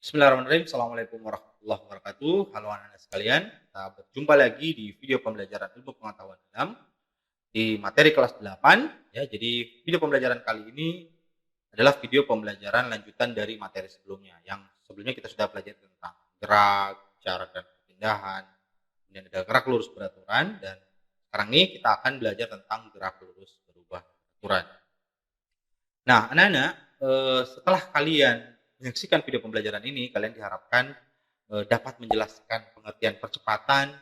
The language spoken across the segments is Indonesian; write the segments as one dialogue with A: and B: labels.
A: Bismillahirrahmanirrahim. Assalamualaikum warahmatullahi wabarakatuh. Halo anak-anak sekalian. Kita berjumpa lagi di video pembelajaran ilmu pengetahuan alam di materi kelas 8. Ya, jadi video pembelajaran kali ini adalah video pembelajaran lanjutan dari materi sebelumnya. Yang sebelumnya kita sudah pelajari tentang gerak, jarak dan perpindahan. Kemudian ada gerak lurus beraturan, dan sekarang ini kita akan belajar tentang gerak lurus berubah aturan. Nah, anak-anak, setelah kalian menyaksikan video pembelajaran ini, kalian diharapkan dapat menjelaskan pengertian percepatan,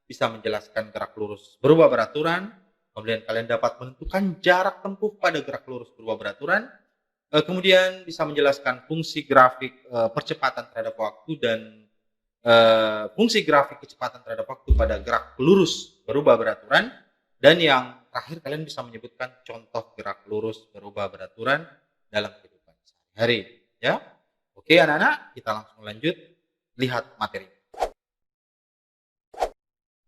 A: bisa menjelaskan gerak lurus berubah beraturan, kemudian kalian dapat menentukan jarak tempuh pada gerak lurus berubah beraturan, kemudian bisa menjelaskan fungsi grafik percepatan terhadap waktu dan fungsi grafik kecepatan terhadap waktu pada gerak lurus berubah beraturan, dan yang terakhir kalian bisa menyebutkan contoh gerak lurus berubah beraturan dalam kehidupan sehari-hari. Ya, oke anak-anak, kita langsung lanjut lihat materi.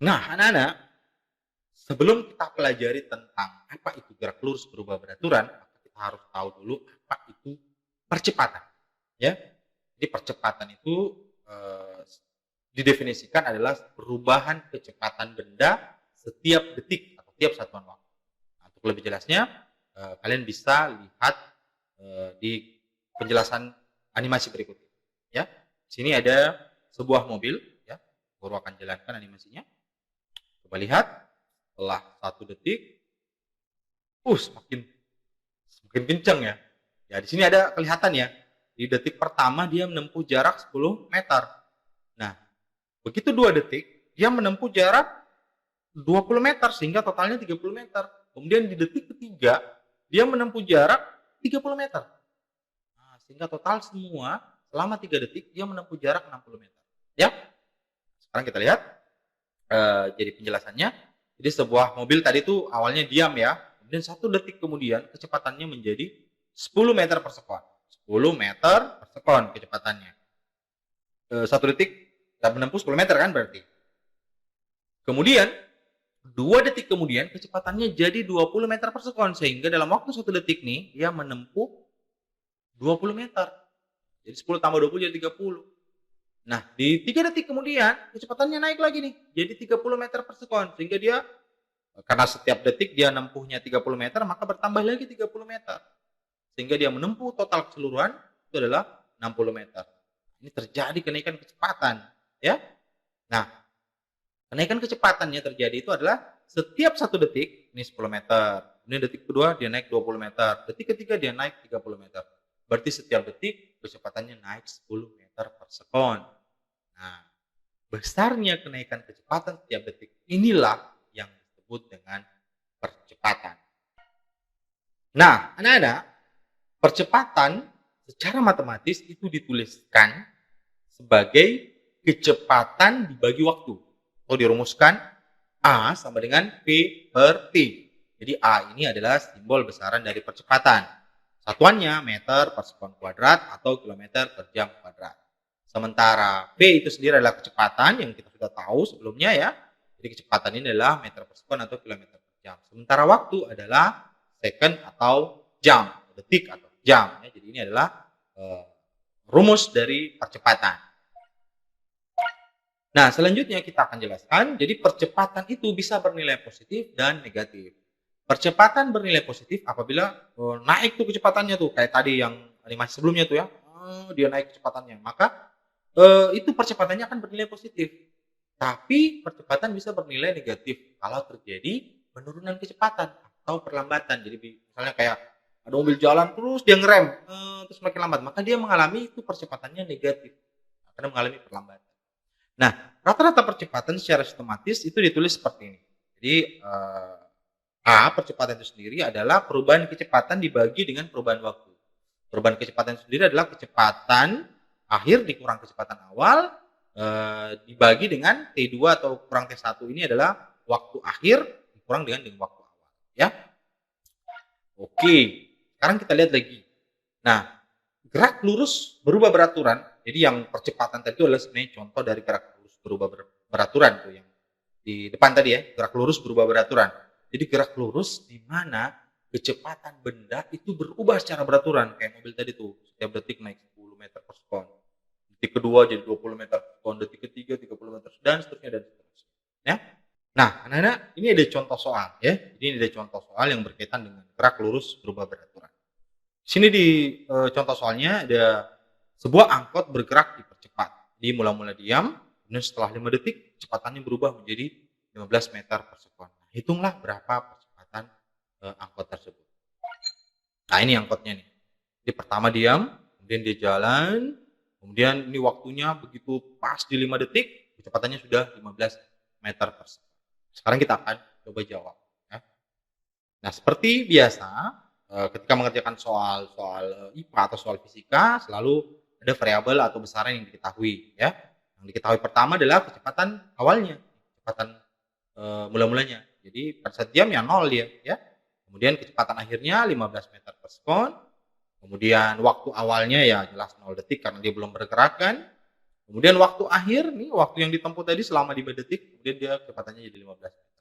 A: Nah anak-anak, sebelum kita pelajari tentang apa itu gerak lurus berubah beraturan, kita harus tahu dulu apa itu percepatan. Ya, jadi percepatan itu didefinisikan adalah perubahan kecepatan benda setiap detik atau tiap satuan waktu. Nah, untuk lebih jelasnya, kalian bisa lihat di penjelasan animasi berikut ini. Ya, sini ada sebuah mobil. Ya, Guru akan jelaskan animasinya. Coba lihat, setelah 1 detik, semakin kencang ya. Ya, di sini ada kelihatan ya. Di detik pertama dia menempuh jarak 10 meter. Nah, begitu 2 detik, dia menempuh jarak 20 meter, sehingga totalnya 30 meter. Kemudian di detik ketiga, dia menempuh jarak 30 meter. Nah, sehingga total semua, selama 3 detik, dia menempuh jarak 60 meter. Ya, sekarang kita lihat, jadi penjelasannya. Jadi sebuah mobil tadi itu awalnya diam ya, kemudian 1 detik kemudian, kecepatannya menjadi 10 meter per sekon. 10 meter per sekon kecepatannya. 1 detik, kita menempuh 10 meter kan berarti. Kemudian 2 detik kemudian kecepatannya jadi 20 meter per sekon, sehingga dalam waktu 1 detik nih dia menempuh 20 meter. Jadi 10 tambah 20 jadi 30. Nah, di 3 detik kemudian kecepatannya naik lagi nih jadi 30 meter per sekon, sehingga dia, karena setiap detik dia menempuhnya 30 meter, maka bertambah lagi 30 meter. Sehingga dia menempuh total keseluruhan itu adalah 60 meter. Ini terjadi kenaikan kecepatan, ya. Nah, kenaikan kecepatannya terjadi itu adalah setiap 1 detik, ini 10 meter. Kemudian detik kedua dia naik 20 meter. Detik ketiga dia naik 30 meter. Berarti setiap detik kecepatannya naik 10 meter per sekon. Nah, besarnya kenaikan kecepatan setiap detik inilah yang disebut dengan percepatan. Nah, anak-anak, percepatan secara matematis itu dituliskan sebagai kecepatan dibagi waktu. Atau dirumuskan A sama dengan P per T. Jadi A ini adalah simbol besaran dari percepatan. Satuannya meter per sekon kuadrat atau kilometer per jam kuadrat. Sementara P itu sendiri adalah kecepatan yang kita sudah tahu sebelumnya ya. Jadi kecepatan ini adalah meter per sekon atau kilometer per jam. Sementara waktu adalah second atau jam, detik atau jam. Ya. Jadi ini adalah rumus dari percepatan. Nah, selanjutnya kita akan jelaskan, jadi percepatan itu bisa bernilai positif dan negatif. Percepatan bernilai positif apabila naik tuh kecepatannya tuh, kayak tadi yang animasi sebelumnya tuh ya, dia naik kecepatannya, maka itu percepatannya akan bernilai positif. Tapi percepatan bisa bernilai negatif kalau terjadi penurunan kecepatan atau perlambatan. Jadi misalnya kayak ada mobil jalan terus dia ngerem, terus makin lambat, maka dia mengalami itu percepatannya negatif, karena mengalami perlambatan. Nah, rata-rata percepatan secara sistematis itu ditulis seperti ini. Jadi A, percepatan itu sendiri adalah perubahan kecepatan dibagi dengan perubahan waktu. Perubahan kecepatan itu sendiri adalah kecepatan akhir dikurang kecepatan awal dibagi dengan T2 atau kurang T1. Ini adalah waktu akhir dikurang dengan waktu awal. Ya, oke. Sekarang kita lihat lagi. Nah, gerak lurus berubah beraturan. Jadi yang percepatan tadi itu adalah sebenarnya contoh dari gerak lurus berubah beraturan tuh yang di depan tadi ya, gerak lurus berubah beraturan. Jadi gerak lurus di mana kecepatan benda itu berubah secara beraturan, kayak mobil tadi tuh, setiap detik naik 10 meter per sekon. Detik kedua jadi 20 meter per sekon, detik ketiga 30 meter, dan seterusnya. Ya. Nah, anak-anak, ini ada contoh soal ya. Ini ada contoh soal yang berkaitan dengan gerak lurus berubah beraturan. Sini di contoh soalnya ada sebuah angkot bergerak dipercepat. Jadi mula-mula diam, kemudian setelah 5 detik kecepatannya berubah menjadi 15 meter per sekon. Nah, hitunglah berapa percepatan angkot tersebut. Nah, ini angkotnya nih. Jadi pertama diam, kemudian dia jalan, kemudian ini waktunya begitu pas di 5 detik, kecepatannya sudah 15 meter per sekon. Sekarang kita akan coba jawab. Ya. Nah, seperti biasa, ketika mengerjakan soal IPA atau soal fisika, selalu ada variabel atau besaran yang diketahui. Ya. Yang diketahui pertama adalah kecepatan awalnya, kecepatan mula-mulanya. Jadi pada saat diam ya 0 dia. Ya. Kemudian kecepatan akhirnya 15 meter per sekon. Kemudian waktu awalnya ya jelas 0 detik karena dia belum bergerakan. Kemudian waktu akhir nih, waktu yang ditempuh tadi selama 5 detik, kemudian dia kecepatannya jadi 15 meter.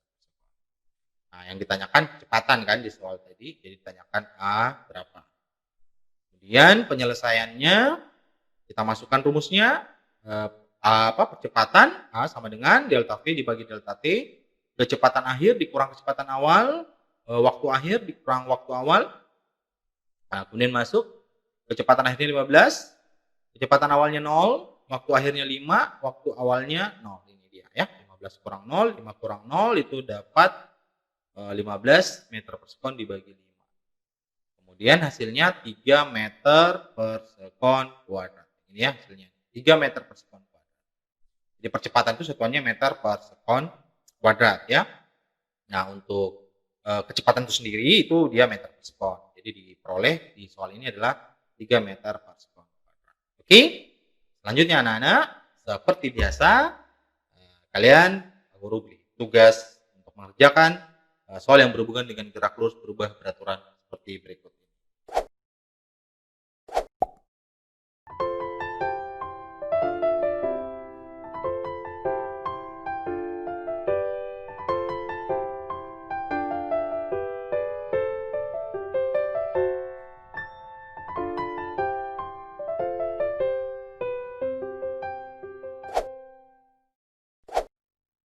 A: Nah, yang ditanyakan kecepatan kan di soal tadi, jadi ditanyakan A berapa. Kemudian penyelesaiannya kita masukkan rumusnya percepatan A sama dengan delta V dibagi delta T, kecepatan akhir dikurang kecepatan awal, waktu akhir dikurang waktu awal. Nah, kemudian masuk kecepatan akhirnya 15, kecepatan awalnya 0, waktu akhirnya 5, waktu awalnya 0. Ini dia ya, 15 kurang 0, 5 kurang 0 itu dapat 15 meter per sekon dibagi 5. Kemudian hasilnya 3 meter per sekon kuadrat. Ini ya hasilnya, 3 meter per sekon kuadrat. Jadi percepatan itu satuannya meter per sekon kuadrat ya. Nah, untuk kecepatan itu sendiri itu dia meter per sekon. Jadi diperoleh di soal ini adalah 3 meter per sekon kuadrat. Oke? Selanjutnya anak-anak, seperti biasa, kalian guru beri tugas untuk mengerjakan soal yang berhubungan dengan gerak lurus berubah beraturan seperti berikut.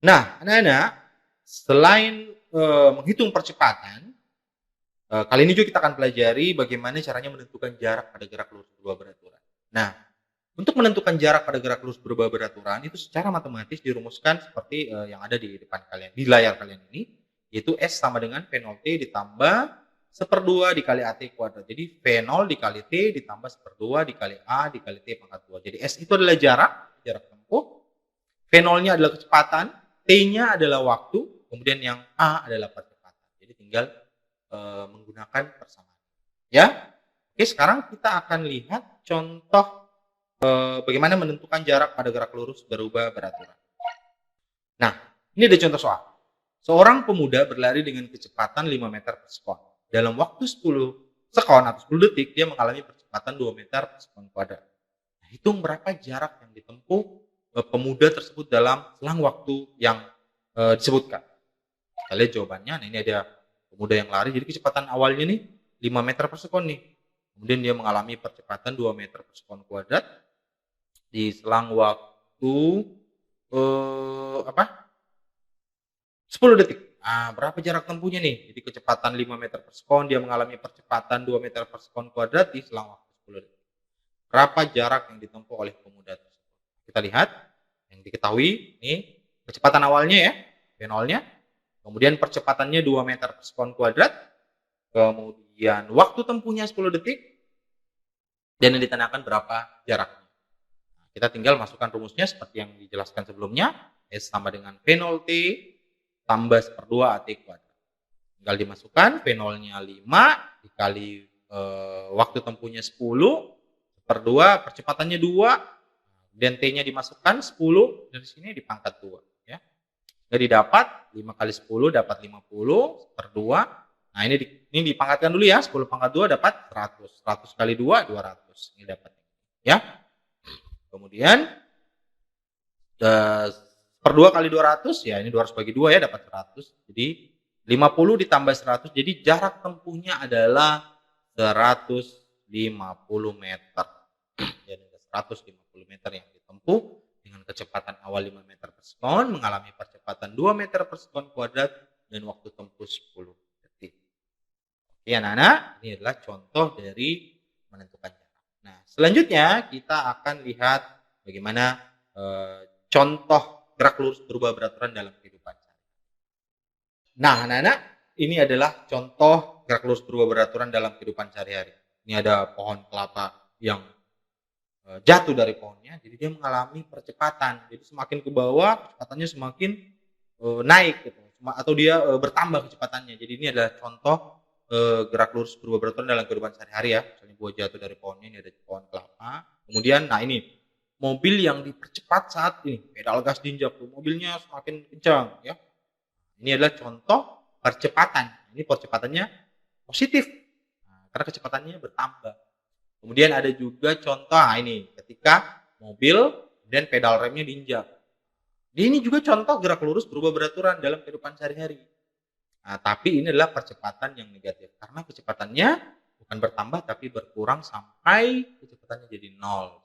A: Nah, anak-anak, selain menghitung percepatan, kali ini juga kita akan pelajari bagaimana caranya menentukan jarak pada gerak lurus berubah beraturan. Nah, untuk menentukan jarak pada gerak lurus berubah beraturan itu secara matematis dirumuskan seperti yang ada di depan kalian, di layar kalian ini, yaitu S sama dengan V0T ditambah 1/2 dikali AT kuadrat. Jadi V0 dikali T ditambah 1/2 dikali A dikali T pangkat 2. Jadi S itu adalah jarak tempuh, V0-nya adalah kecepatan, T-nya adalah waktu, kemudian yang A adalah percepatan. Jadi tinggal menggunakan persamaan. Ya. Oke, sekarang kita akan lihat contoh bagaimana menentukan jarak pada gerak lurus berubah beraturan. Nah, ini ada contoh soal. Seorang pemuda berlari dengan kecepatan 5 meter per sekon. Dalam waktu 10 sekon atau 10 detik, dia mengalami percepatan 2 meter per sekon kuadrat. Nah, hitung berapa jarak yang ditempuh pemuda tersebut dalam selang waktu yang disebutkan. Kita lihat jawabannya. Nah, ini ada pemuda yang lari, jadi kecepatan awalnya nih 5 meter per sekon nih. Kemudian dia mengalami percepatan 2 meter per sekon kuadrat di selang waktu 10 detik. Nah, berapa jarak tempuhnya nih? Jadi kecepatan 5 meter per sekon, dia mengalami percepatan 2 meter per sekon kuadrat di selang waktu 10 detik. Berapa jarak yang ditempuh oleh pemuda tersebut? Kita lihat yang diketahui ini kecepatan awalnya ya, V0-nya. Kemudian percepatannya 2 meter per sekon kuadrat. Kemudian waktu tempuhnya 10 detik. Dan yang ditanyakan berapa jaraknya. Nah, kita tinggal masukkan rumusnya seperti yang dijelaskan sebelumnya. S sama dengan V0T tambah 1/2 AT kuadrat. Tinggal dimasukkan V0-nya 5 dikali waktu tempuhnya 10 1/2, percepatannya 2. Dan T-nya dimasukkan 10, dari sini dipangkat 2 ya. Jadi dapat 5 kali 10 dapat 50 1/2. Nah, ini dipangkatkan dulu ya. 10 pangkat 2 dapat 100. 100 kali 2 200. Ini dapat ya. Kemudian 1/2 kali 200 ya, ini 200 bagi 2 ya dapat 100. Jadi 50 ditambah 100. Jadi jarak tempuhnya adalah 150 meter. Jadi 150 meter yang ditempuh menempuh dengan kecepatan awal 5 meter per sekon, mengalami percepatan 2 meter per sekon kuadrat, dan waktu tempuh 10 detik. Oke anak-anak, ini adalah contoh dari menentukan jarak. Nah, selanjutnya kita akan lihat bagaimana contoh gerak lurus berubah beraturan dalam kehidupan sehari-hari. Nah, anak-anak, ini adalah contoh gerak lurus berubah beraturan dalam kehidupan sehari-hari. Ini ada pohon kelapa yang jatuh dari pohonnya, jadi dia mengalami percepatan. Jadi semakin ke bawah, kecepatannya semakin naik gitu, atau dia bertambah kecepatannya. Jadi ini adalah contoh gerak lurus berubah beraturan dalam kehidupan sehari-hari ya. Misalnya buah jatuh dari pohonnya, ini ada pohon kelapa. Kemudian, nah ini mobil yang dipercepat saat ini pedal gas diinjak tuh, mobilnya semakin kencang ya. Ini adalah contoh percepatan. Ini percepatannya positif, karena kecepatannya bertambah. Kemudian ada juga contoh, ini ketika mobil dan pedal remnya diinjak. Ini juga contoh gerak lurus berubah beraturan dalam kehidupan sehari-hari. Nah, tapi ini adalah percepatan yang negatif karena kecepatannya bukan bertambah tapi berkurang sampai kecepatannya jadi 0.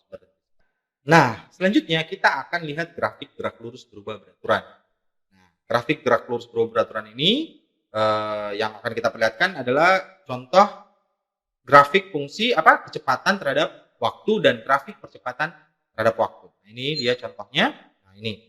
A: Nah, selanjutnya kita akan lihat grafik gerak lurus berubah beraturan. Nah, grafik gerak lurus berubah beraturan ini yang akan kita perlihatkan adalah contoh grafik fungsi kecepatan terhadap waktu dan grafik percepatan terhadap waktu. Nah, ini dia contohnya. Nah, ini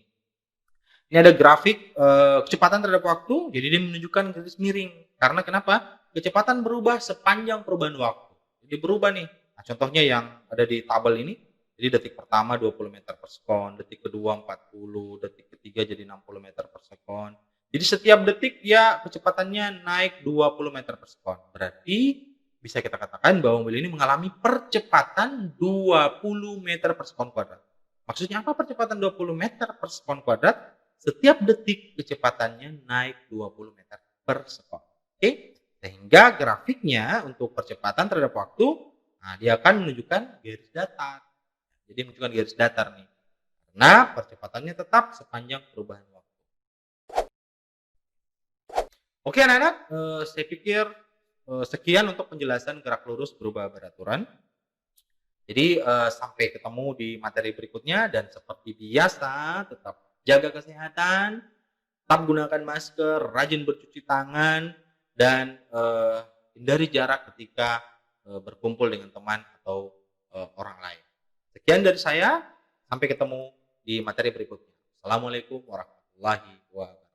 A: ada grafik kecepatan terhadap waktu, jadi dia menunjukkan garis miring. Karena kenapa? Kecepatan berubah sepanjang perubahan waktu. Jadi berubah nih. Nah, contohnya yang ada di tabel ini. Jadi detik pertama 20 meter per sekon, detik kedua 40, detik ketiga jadi 60 meter per sekon. Jadi setiap detik dia kecepatannya naik 20 meter per sekon. Berarti bisa kita katakan bahwa mobil ini mengalami percepatan 20 meter per sekon kuadrat. Maksudnya apa percepatan 20 meter per sekon kuadrat? Setiap detik kecepatannya naik 20 meter per sekon. Oke? Sehingga grafiknya untuk percepatan terhadap waktu, nah dia akan menunjukkan garis datar. Jadi menunjukkan garis datar nih. Karena percepatannya tetap sepanjang perubahan waktu. Oke anak-anak, saya pikir sekian untuk penjelasan gerak lurus berubah beraturan. Jadi sampai ketemu di materi berikutnya dan seperti biasa tetap jaga kesehatan, tetap gunakan masker, rajin bercuci tangan dan hindari jarak ketika berkumpul dengan teman atau orang lain. Sekian dari saya, sampai ketemu di materi berikutnya. Assalamualaikum warahmatullahi wabarakatuh.